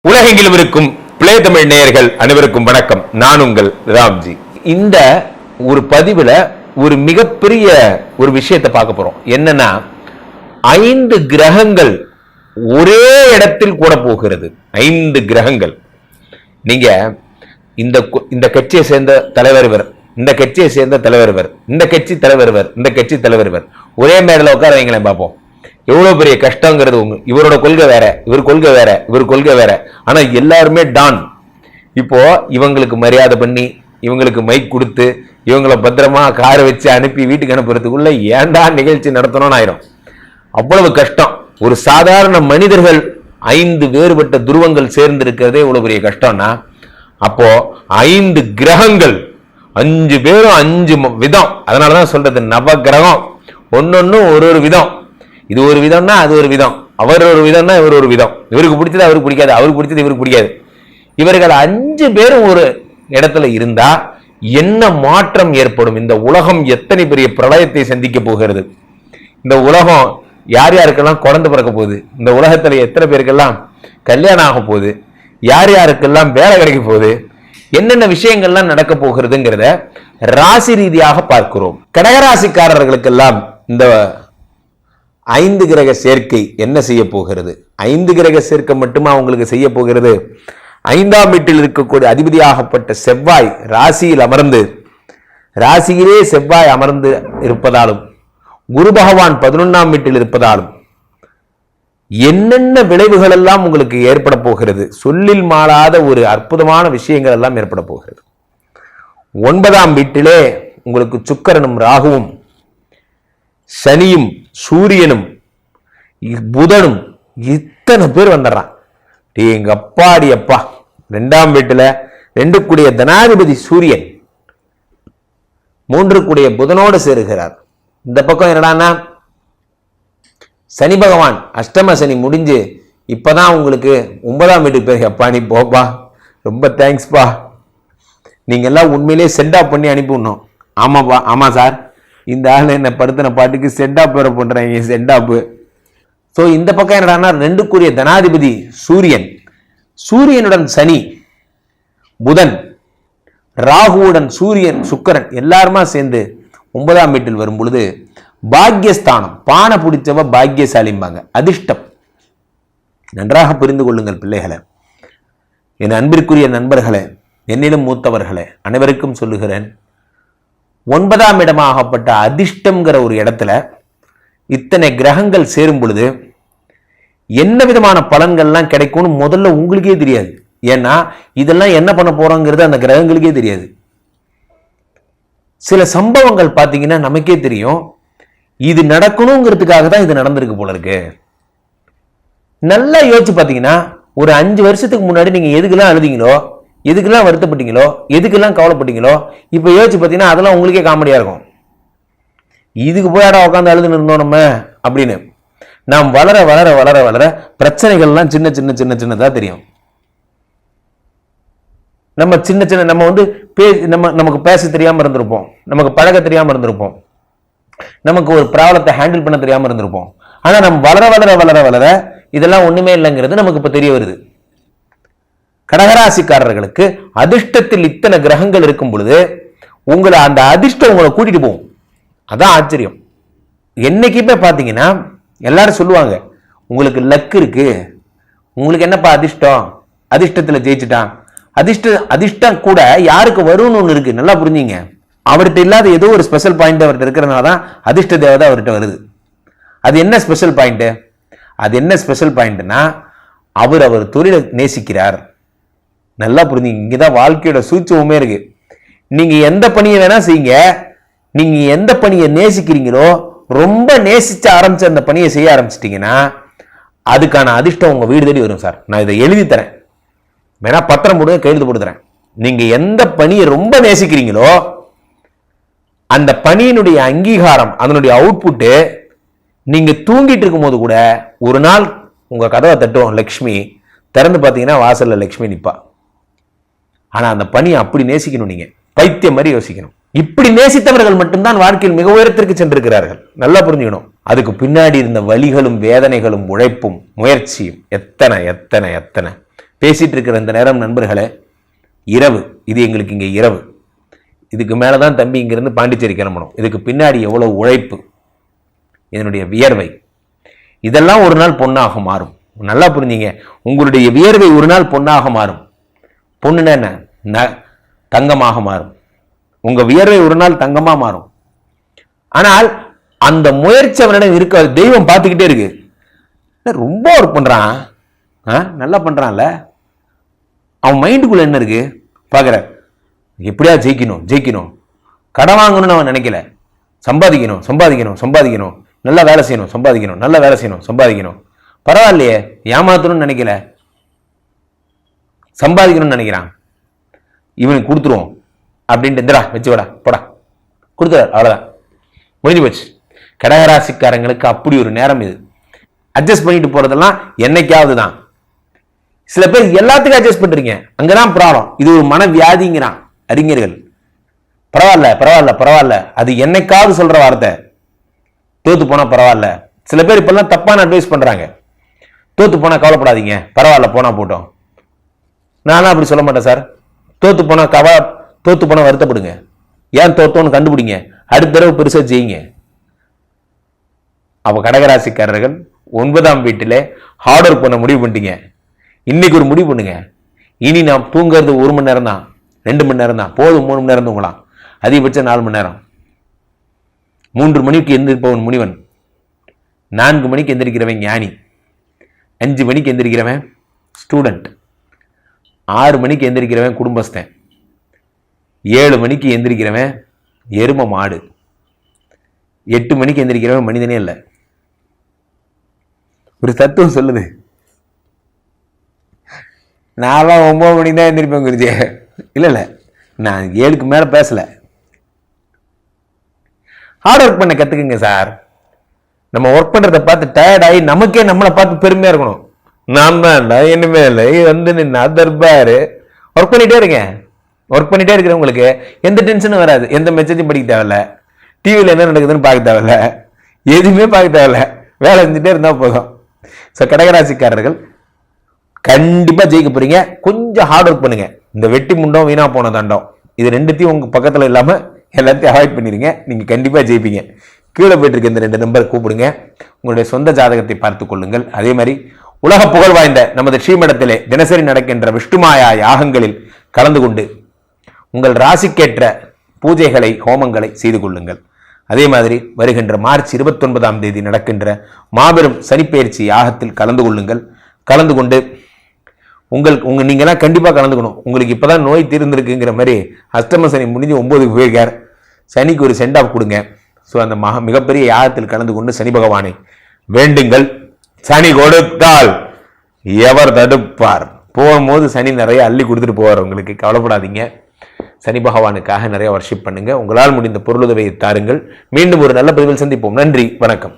உலகெங்கிலும் இருக்கும் பிளே தமிழ் நேயர்கள் அனைவருக்கும் வணக்கம். நான் உங்கள் ராம்ஜி. இந்த ஒரு பதிவுல ஒரு மிகப்பெரிய ஒரு விஷயத்தை பார்க்க போறோம். என்னன்னா 5 கிரகங்கள் ஒரே இடத்தில் கூட போகிறது. 5 கிரகங்கள். நீங்க இந்த கட்சியை சேர்ந்த தலைவர் இவர், இந்த கட்சியை சேர்ந்த தலைவர் இவர், இந்த கட்சி தலைவர் இவர், இந்த கட்சி தலைவர் இவர், ஒரே மேடல உட்கார வைங்களேன் பார்ப்போம். எவ்வளவு பெரிய கஷ்டங்கிறது. இவரோட கொள்கை வேற, இவர் கொள்கை வேற, இவர் கொள்கை வேற, ஆனா எல்லாருமே டான். இப்போ இவங்களுக்கு மரியாதை பண்ணி, இவங்களுக்கு மைக் கொடுத்து, இவங்களை பத்திரமா காரை வச்சு அனுப்பி வீட்டுக்கு அனுப்புறதுக்குள்ள ஏண்டா நிகழ்ச்சி நடத்தணும்னு ஆயிரும். அவ்வளவு கஷ்டம். ஒரு சாதாரண மனிதர்கள் 5 வேறுபட்ட துருவங்கள் சேர்ந்து இருக்கிறதே இவ்வளவு பெரிய கஷ்டம்னா, அப்போ 5 கிரகங்கள், 5 பேரும் 5 விதம். அதனாலதான் சொல்றது நவ கிரகம். ஒன்னொன்னு ஒரு விதம். இது ஒரு விதம்னா அது ஒரு விதம், அவர் ஒரு விதம்னா இவர் ஒரு விதம், இவருக்கு பிடிச்சது அவருக்கு பிடிக்காது, அவருக்கு பிடிச்சது இவருக்கு பிடிக்காது. இவர்கள் 5 பேரும் ஒரு இடத்துல இருந்தா என்ன மாற்றம் ஏற்படும்? இந்த உலகம் எத்தனை பெரிய பிரளயத்தை சந்திக்க போகிறது? இந்த உலகம் யார் யாருக்கெல்லாம் குழந்தை பிறக்க போகுது? இந்த உலகத்துல எத்தனை பேருக்கெல்லாம் கல்யாணம் ஆக போகுது? யார் யாருக்கெல்லாம் வேலை கிடைக்க போகுது? என்னென்ன விஷயங்கள்லாம் நடக்க போகிறதுங்கிறத ராசி ரீதியாக பார்க்கிறோம். கடகராசிக்காரர்களுக்கெல்லாம் இந்த 5 கிரக சேர்க்கை என்ன செய்ய போகிறது? 5 கிரக சேர்க்கை மட்டுமா உங்களுக்கு செய்ய போகிறது? 5ஆம் வீட்டில் இருக்கக்கூடிய அதிபதியாகப்பட்ட செவ்வாய் ராசியில் அமர்ந்து, ராசியிலே செவ்வாய் அமர்ந்து இருப்பதாலும், குரு பகவான் 11ஆம் வீட்டில் இருப்பதாலும் என்னென்ன விளைவுகள் எல்லாம் உங்களுக்கு ஏற்பட போகிறது? சொல்லில் மாறாத ஒரு அற்புதமான விஷயங்கள் எல்லாம் ஏற்பட போகிறது. 9ஆம் வீட்டிலே உங்களுக்கு சுக்கிரனும் ராகுவும் சனியும் சூரியனும் புதனும் இத்தனை பேர் வந்துடுறான். எங்க அப்பாடி அப்பா. 2ஆம் வீட்டுல 2 கூடிய தனாதிபதி சூரியன் 3 கூடிய புதனோடு சேருகிறார். இந்த பக்கம் என்னடான்னா சனி பகவான் அஷ்டம சனி முடிஞ்சு இப்பதான் உங்களுக்கு 9ஆம் வீட்டுக்கு பேர். அப்பா நீ போப்பா, ரொம்ப தேங்க்ஸ்பா, நீங்க எல்லாம் உண்மையிலேயே சென்ட் ஆஃப் பண்ணி அனுப்பிடணும். ஆமாப்பா, ஆமா சார், இந்த ஆள் என்ன படுத்தின பாட்டுக்கு சென்ட் ஆஃப் வேற பண்றாங்க, சென்ட் ஆஃப். ஸோ இந்த பக்கம் என்னடான்னா 2 கூடிய தனாதிபதி சூரியன், சூரியனுடன் சனி, புதன், ராகுவுடன் சூரியன், சுக்கிரன் எல்லாருமா சேர்ந்து 9ஆம் வீட்டில் வரும் பொழுது பாக்யஸ்தானம். பானை பிடிச்சவ பாக்யசாலிம்பாங்க, அதிர்ஷ்டம். நன்றாக புரிந்து கொள்ளுங்கள் பிள்ளைகளை, என் அன்பிற்குரிய நண்பர்களே, என்னிலும் மூத்தவர்களே, அனைவருக்கும் சொல்லுகிறேன். 9ஆம் இடமாகப்பட்ட அதிர்ஷ்டம்ங்கிற ஒரு இடத்துல இத்தனை கிரகங்கள் சேரும் பொழுது என்ன விதமான பலன்கள்லாம் கிடைக்கும்னு முதல்ல உங்களுக்கே தெரியாது. ஏன்னா இதெல்லாம் என்ன பண்ண போறோங்கிறது அந்த கிரகங்களுக்கே தெரியாது. சில சம்பவங்கள் பார்த்தீங்கன்னா நமக்கே தெரியும், இது நடக்கணுங்கிறதுக்காக தான் இது நடந்திருக்கு போல இருக்கு. நல்லா யோசிச்சு பார்த்தீங்கன்னா, ஒரு 5 வருஷத்துக்கு முன்னாடி நீங்க எதுக்கெல்லாம் அழுதிங்களோ, எதுக்கெல்லாம் வருத்தப்பட்டீங்களோ, எதுக்கெல்லாம் கவலைப்பட்டீங்களோ, இப்ப யோசிச்சு பார்த்தீங்கன்னா அதெல்லாம் உங்களுக்கே காமெடியா இருக்கும். இதுக்கு போயாடா உட்காந்து அழுதுன்னு இருந்தோம் நம்ம அப்படின்னு. நாம் வளர வளர வளர வளர பிரச்சனைகள்லாம் சின்ன சின்ன சின்ன சின்னதா தெரியும். நம்ம சின்ன சின்ன நமக்கு பேச தெரியாம இருந்திருப்போம், நமக்கு பழக தெரியாம இருந்திருப்போம், நமக்கு ஒரு ப்ராப்ளத்தை ஹேண்டில் பண்ண தெரியாம இருந்திருப்போம். ஆனா நம்ம வளர வளர வளர வளர இதெல்லாம் ஒண்ணுமே இல்லைங்கிறது நமக்கு இப்ப தெரிய வருது. கடகராசிக்காரர்களுக்கு அதிர்ஷ்டத்தில் இத்தனை கிரகங்கள் இருக்கும் பொழுது உங்களை அந்த அதிர்ஷ்டம் உங்களை கூட்டிட்டு போகும். அதான் ஆச்சரியம். என்னைக்குமே பாத்தீங்கன்னா எல்லாரும் சொல்லுவாங்க, உங்களுக்கு லக் இருக்கு, உங்களுக்கு என்னப்பா அதிர்ஷ்டம், அதிர்ஷ்டத்துல ஜெயிச்சுட்டான். அதிர்ஷ்டம் கூட யாருக்கு வரும்னு ஒண்ணு இருக்கு, நல்லா புரிஞ்சுங்க. அவர்கிட்ட இல்லாத ஏதோ ஒரு ஸ்பெஷல் பாயிண்ட் அவர்கிட்ட இருக்கிறதுனாலதான் அதிர்ஷ்ட தேவதை அவர்கிட்ட வருது. அது என்ன ஸ்பெஷல் பாயிண்ட்? அது என்ன ஸ்பெஷல் பாயிண்ட்னா, அவர் தொழிலை நேசிக்கிறார். நல்லா புரிஞ்சுங்க. இங்கதான் வாழ்க்கையோட சூட்சமே இருக்கு. நீங்க எந்த பணியை வேணா செய்யுங்க, நீங்க எந்த பணியை நேசிக்கிறீங்களோ, ரொம்ப நேசிச்சு ஆரம்பிச்ச அந்த பணியை செய்ய ஆரம்பிச்சிட்டீங்கன்னா அதுக்கான அதிர்ஷ்டம் உங்க வீடு தேடி வரும். சார், நான் இதை எழுதி தரேன், வேணா பத்திரம் போடுங்க, கையெழுத்து போட்டு தரேன். நீங்க எந்த பணியை ரொம்ப நேசிக்கிறீங்களோ அந்த பணியினுடைய அங்கீகாரம், அதனுடைய அவுட்புட்டு, நீங்க தூங்கிட்டு இருக்கும் போது கூட ஒரு நாள் உங்க கதவை தட்டும் லக்ஷ்மி, திறந்து பார்த்தீங்கன்னா வாசல்ல லக்ஷ்மி நிப்பா. ஆனா அந்த பணியை அப்படி நேசிக்கணும், நீங்க பைத்தியம் மாதிரி யோசிக்கணும். இப்படி நேசித்தவர்கள் மட்டும்தான் வாழ்க்கையில் மிக உயரத்திற்கு சென்றிருக்கிறார்கள். நல்லா புரிஞ்சுக்கணும். அதுக்கு பின்னாடி இருந்த வலிகளும் வேதனைகளும் உழைப்பும் முயற்சியும் எத்தனை எத்தனை எத்தனை பேசிட்டு இருக்கிற இந்த நேரம் நண்பர்களே, இரவு. இது எங்களுக்கு இங்கே இரவு. இதுக்கு மேலே தான் தம்பி இங்கிருந்து பாண்டிச்சேரி கிளம்பணும். இதுக்கு பின்னாடி எவ்வளோ உழைப்பு, இதனுடைய வியர்வை, இதெல்லாம் ஒரு நாள் பொண்ணாக மாறும். நல்லா புரிஞ்சுங்க, உங்களுடைய வியர்வை ஒரு நாள் பொண்ணாக மாறும். பொண்ணுன்னா என்ன? தங்கமாக மாறும். உங்க வியர்வை ஒரு நாள் தங்கமா மாறும். ஆனால் அந்த முயற்சி அவனிடம் இருக்காது. தெய்வம் பார்த்துக்கிட்டே இருக்கு. ரொம்ப ஒர்க் பண்றான், நல்லா பண்றான்ல, அவன் மைண்டுக்குள்ள என்ன இருக்கு பாக்குற. எப்படியா ஜெயிக்கணும் ஜெயிக்கணும், கடன் வாங்கணும்னு அவன் நினைக்கல. சம்பாதிக்கணும் சம்பாதிக்கணும் சம்பாதிக்கணும், நல்லா வேலை செய்யணும் சம்பாதிக்கணும், நல்லா வேலை செய்யணும் சம்பாதிக்கணும். பரவாயில்லையே, ஏமாத்தணும்னு நினைக்கல, சம்பாதிக்கணும்னு நினைக்கிறான். இவனுக்கு கொடுத்துருவோம் அப்படின்ட்டு இந்தடா வச்சு விடா போடா கொடுத்துறாரு. அவ்வளவுதான், முடிஞ்சு போச்சு. கடகராசிக்காரங்களுக்கு அப்படி ஒரு நேரம் இது. அட்ஜஸ்ட் பண்ணிட்டு போறதெல்லாம் என்னைக்காவது தான். சில பேர் எல்லாத்துக்கும் அட்ஜஸ்ட் பண்றீங்க, அங்கதான் ப்ராப்ளம். இது ஒரு மனவியாதிங்கிறான் அறிஞர்கள். பரவாயில்ல பரவாயில்ல பரவாயில்ல, அது என்னைக்காவது சொல்ற வார்த்தை. தோத்து போனா பரவாயில்ல. சில பேர் இப்பெல்லாம் தப்பான அட்வைஸ் பண்றாங்க. தோத்து போனா கவலைப்படாதீங்க, பரவாயில்ல போனா போட்டோம். நானும் அப்படி சொல்ல மாட்டேன் சார். தோத்து போனா வருத்தப்படுங்க, ஏன் தோத்தோன்னு கண்டுபிடிங்க, அடுத்த தடவை பெருசா செய்யுங்க. அப்ப கடகராசிக்காரர்கள் 9ஆம் வீட்டிலே ஹார்ட் ஒர்க் பண்ண முடிவு பண்ணிட்டீங்க. இன்னைக்கு ஒரு முடிவு பண்ணுங்க. இனி நாம் தூங்குறது 1 மணி நேரம் தான், 2 மணி நேரம் தான் போதும். 3 மணி நேரம் தூங்கலாம், அதிகபட்சம் 4 மணி நேரம். 3 மணிக்கு எந்திரிப்பவன் முனிவன், 4 மணிக்கு எந்திரிக்கிறவன் ஞானி, 5 மணிக்கு எந்திரிக்கிறவன் ஸ்டூடெண்ட், 6 மணிக்கு எந்திரிக்கிறவன் குடும்பஸ்தன், 7 மணிக்கு எந்திரிக்கிறவன் எரும மாடு, 8 மணிக்கு எந்திரிக்கிறவன் மனிதனே இல்லை. ஒரு தத்துவம் சொல்லுது. நான் 9 மணிக்கு தான் எந்திரிப்பேன் குருஜி. இல்லை நான் 7க்கு மேல பேசல. ஹார்ட் ஒர்க் பண்ண கத்துக்குங்க சார். நம்ம ஒர்க் பண்றதை பார்த்து டயர்ட் ஆகி நமக்கே நம்மளை பார்த்து பெருமையா இருக்கணும். நான் தான்டா இனிமேல் வந்து நின்னா தர்பாரு. ஒர்க் பண்ணிட்டே இருக்கேன். ஒர்க் பண்ணிட்டே இருக்கிறவங்களுக்கு எந்த டென்ஷனும் வராது. எந்த மெசேஜும் படிக்க தேவையில்ல, டிவியில் என்ன நடக்குதுன்னு பார்க்க தேவையில்ல, எதுவுமே பார்க்க தேவையில்ல, வேலை செஞ்சுட்டே இருந்தா போதும். ஸோ கடகராசிக்காரர்கள் கண்டிப்பா ஜெயிக்க போறீங்க. கொஞ்சம் ஹார்ட் ஒர்க் பண்ணுங்க. இந்த வெட்டி முண்டம் வீணா போன தண்டம் இது ரெண்டுத்தையும் உங்க பக்கத்துல இல்லாம எல்லாத்தையும் அவாய்ட் பண்ணிருங்க. நீங்க கண்டிப்பா ஜெயிப்பீங்க. கீழே போயிட்டு இருக்க இந்த 2 நம்பர் கூப்பிடுங்க. உங்களுடைய சொந்த ஜாதகத்தை பார்த்துக் கொள்ளுங்கள். அதே மாதிரி உலக புகழ் வாய்ந்த நமது ஸ்ரீமடத்திலே தினசரி நடக்கின்ற விஷ்ணுமாயா யாகங்களில் கலந்து கொண்டு உங்கள் ராசிக்கேற்ற பூஜைகளை ஹோமங்களை செய்து கொள்ளுங்கள். அதே மாதிரி வருகின்ற மார்ச் 29ஆம் தேதி நடக்கின்ற மாபெரும் சனிப்பெயர்ச்சி யாகத்தில் கலந்து கொள்ளுங்கள். கலந்து கொண்டு நீங்கெல்லாம் கண்டிப்பா கலந்துக்கணும். உங்களுக்கு இப்பதான் நோய் தீர்ந்திருக்குங்கிற மாதிரி அஷ்டம சனி முடிஞ்சு 9க்கு போயிருக்கார். சனிக்கு ஒரு சென்ட் ஆஃப் கொடுங்க. ஸோ அந்த மிகப்பெரிய யாகத்தில் கலந்து கொண்டு சனி பகவானை வேண்டுங்கள். சனி கொடுத்தால் எவர் தடுப்பார். போகும்போது சனி நிறைய அள்ளி கொடுத்துட்டு போவார். உங்களுக்கு கவலைப்படாதீங்க. சனி பகவானுக்காக நிறைய வர்ஷிப் பண்ணுங்க. உங்களால் முடிந்த பொருளுதவியை தாருங்கள். மீண்டும் ஒரு நல்ல பதிவில் சந்திப்போம். நன்றி, வணக்கம்.